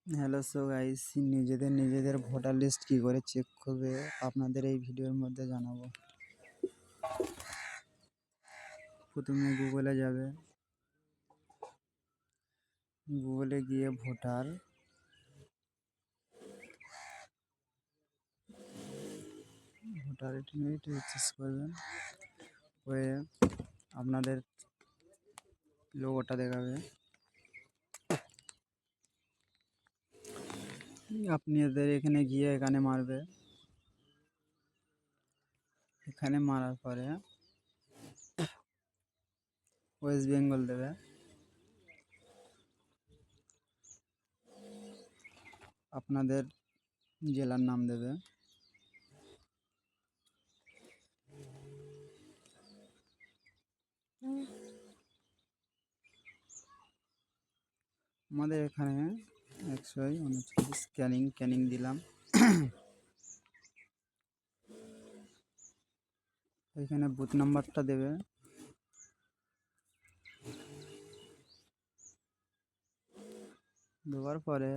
Hello, so guys, নিজেদের voter list কি করে চেক করবে আপনাদের এই ভিডিওর মধ্যে জানাবো। প্রথমে গুগলে যাবে, গুগলে গিয়ে ভোটার সার্চ করবেন, হয়ে আপনাদের লোগোটা দেখাবে। আপনাদের এখানে গিয়ে এখানে মারবে, এখানে মারার পরে ওয়েস্ট বেঙ্গল দেবে, আপনাদের জেলার নাম দেবে, আমাদের এখানে 139 ক্যানিং দিলাম। এখানে বুথ নাম্বারটা দেবে, দেওয়ার পরে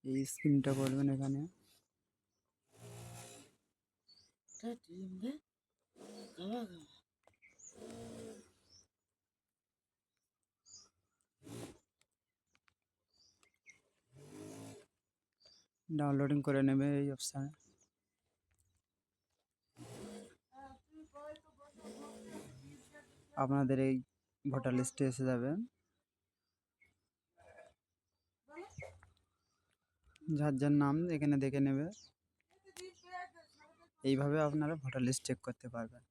এই স্ক্রিনটা করবেন। এখানে ডাউনলোডিং করে নেবে এই অপশানে। আপনাদের এই ভোটার লিস্টে এসে যাবে, যার যার নাম এখানে দেখে নেবে। এইভাবে আপনারা ভোটার লিস্ট চেক করতে পারবেন।